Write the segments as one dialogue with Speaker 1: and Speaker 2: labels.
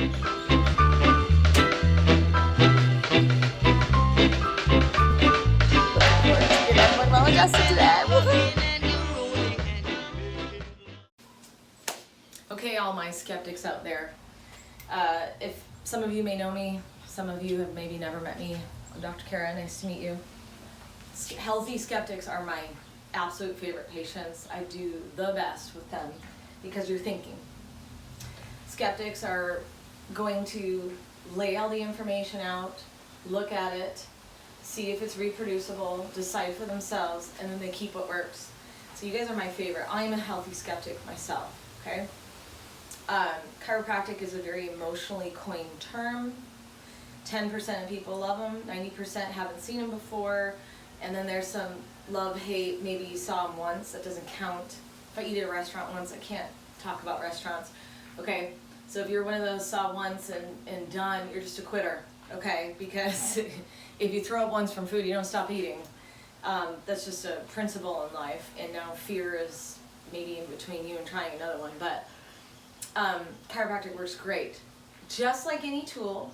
Speaker 1: Well adjusted today. Okay, all my skeptics out there. If some of you may know me, some of you have maybe never met me. I'm Dr. Kara, nice to meet you. Healthy skeptics are my absolute favorite patients. I do the best with them because you're thinking. Skeptics are going to lay all the information out, look at it, see if it's reproducible, decide for themselves, and then they keep what works. So you guys are my favorite. I'm a healthy skeptic myself, okay? Chiropractic is a very emotionally coined term. 10% of people love them, 90% haven't seen them before, and then there's some love, hate, maybe you saw them once, that doesn't count. If I eat at a restaurant once, I can't talk about restaurants. Okay, so if you're one of those saw once and done, you're just a quitter, okay? Because if you throw up once from food, you don't stop eating. That's just a principle in life, and now fear is maybe in between you and trying another one, but chiropractic works great. Just like any tool,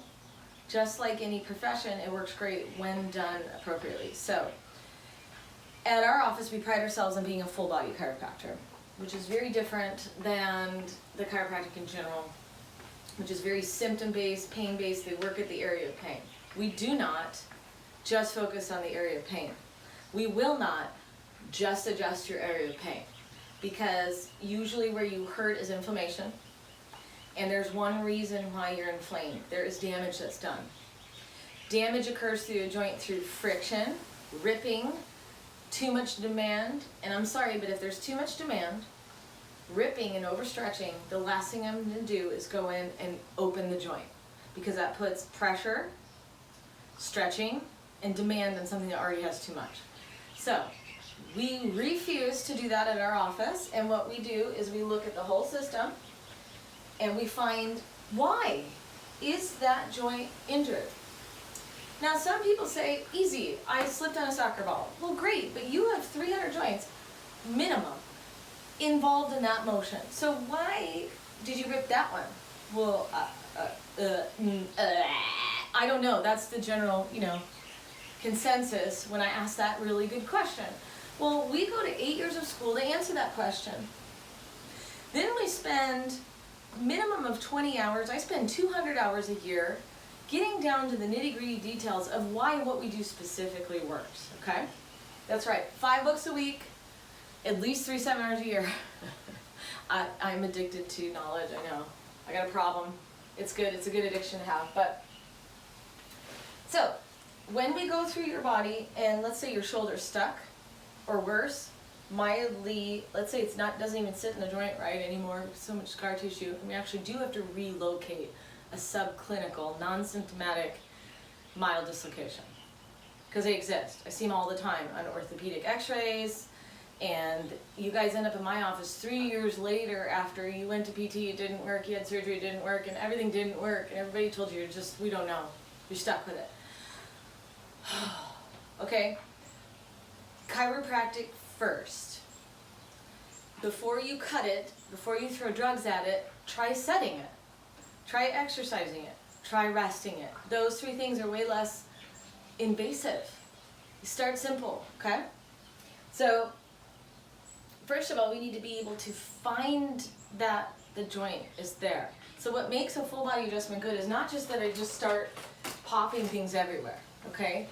Speaker 1: just like any profession, it works great when done appropriately. So, at our office, we pride ourselves on being a full body chiropractor, which is very different than the chiropractic in general, which is very symptom-based, pain-based. They work at the area of pain. We do not just focus on the area of pain. We will not just adjust your area of pain, because usually where you hurt is inflammation, and there's one reason why you're inflamed. There is damage that's done. Damage occurs through a joint through friction, ripping, too much demand, and I'm sorry, but if there's too much demand, ripping and overstretching, the last thing I'm going to do is go in and open the joint, because that puts pressure, stretching, and demand on something that already has too much. So we refuse to do that at our office, and what we do is we look at the whole system and we find, why is that joint injured? Now some people say, easy, I slipped on a soccer ball. Well great, but you have 300 joints minimum involved in that motion. So why did you rip that one? Well, I don't know. That's the general, consensus when I ask that really good question. Well, we go to 8 years of school to answer that question. Then we spend minimum of 20 hours. I spend 200 hours a year getting down to the nitty-gritty details of why what we do specifically works, okay? That's right, 5 books a week, at least 3 seminars a year. I'm addicted to knowledge, I know. I got a problem. It's good, it's a good addiction to have. But so, when we go through your body, and let's say your shoulder's stuck, or worse, mildly, let's say doesn't even sit in the joint right anymore, so much scar tissue, and we actually do have to relocate a subclinical, non-symptomatic, mild dislocation. Because they exist. I see them all the time on orthopedic x-rays, and you guys end up in my office 3 years later after you went to PT, it didn't work, you had surgery, it didn't work, and everything didn't work, and everybody told you, we don't know. You're stuck with it. Okay? Chiropractic first. Before you cut it, before you throw drugs at it, try setting it. Try exercising it. Try resting it. Those 3 things are way less invasive. You start simple, okay? So, first of all, we need to be able to find that the joint is there. So what makes a full body adjustment good is not just that I just start popping things everywhere, okay?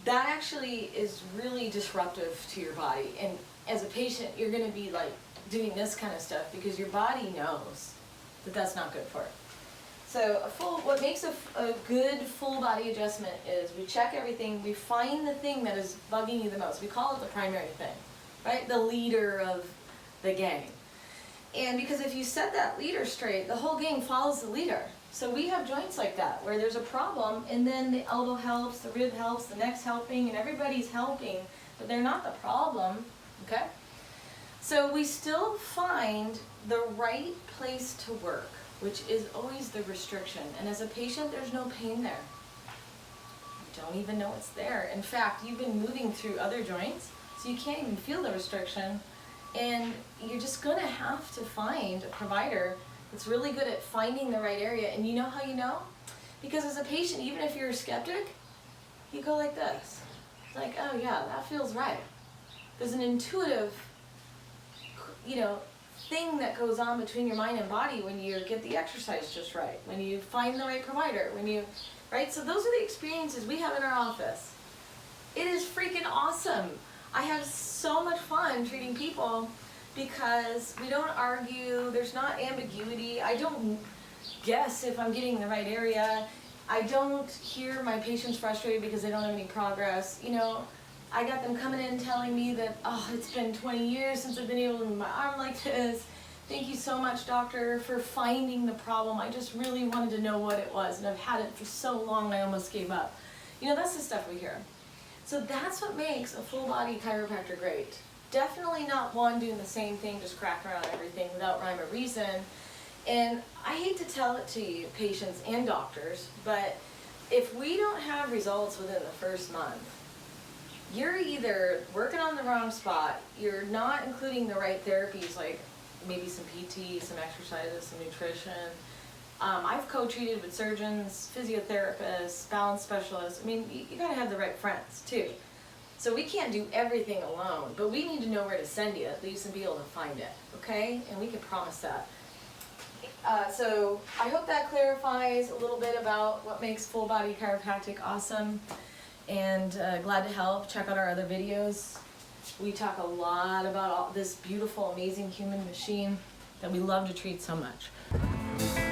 Speaker 1: That actually is really disruptive to your body. And as a patient, you're going to be like doing this kind of stuff because your body knows that that's not good for it. So what makes a good full body adjustment is we check everything, we find the thing that is bugging you the most. We call it the primary thing, right? The leader of the gang. And because if you set that leader straight, the whole gang follows the leader. So we have joints like that where there's a problem and then the elbow helps, the rib helps, the neck's helping, and everybody's helping, but they're not the problem, okay? So we still find the right place to work, which is always the restriction. And as a patient, there's no pain there. You don't even know it's there. In fact, you've been moving through other joints, so you can't even feel the restriction. And you're just gonna have to find a provider It's really good at finding the right area. And you know how you know? Because as a patient, even if you're a skeptic, you go like this. It's like, oh yeah, that feels right. There's an intuitive, thing that goes on between your mind and body when you get the exercise just right, when you find the right provider, right? So those are the experiences we have in our office. It is freaking awesome. I have so much fun treating people because we don't argue, there's not ambiguity. I don't guess if I'm getting the right area. I don't hear my patients frustrated because they don't have any progress. I got them coming in telling me that, oh, it's been 20 years since I've been able to move my arm like this. Thank you so much, doctor, for finding the problem. I just really wanted to know what it was, and I've had it for so long I almost gave up. That's the stuff we hear. So that's what makes a full body chiropractor great. Definitely not one doing the same thing, just cracking around everything without rhyme or reason. And I hate to tell it to you, patients and doctors, but if we don't have results within the first month, you're either working on the wrong spot, you're not including the right therapies like maybe some PT, some exercises, some nutrition. I've co-treated with surgeons, physiotherapists, balance specialists. You gotta have the right friends too. So we can't do everything alone, but we need to know where to send you at least and be able to find it, okay? And we can promise that. So I hope that clarifies a little bit about what makes full body chiropractic awesome. And glad to help. Check out our other videos. We talk a lot about this beautiful, amazing human machine that we love to treat so much.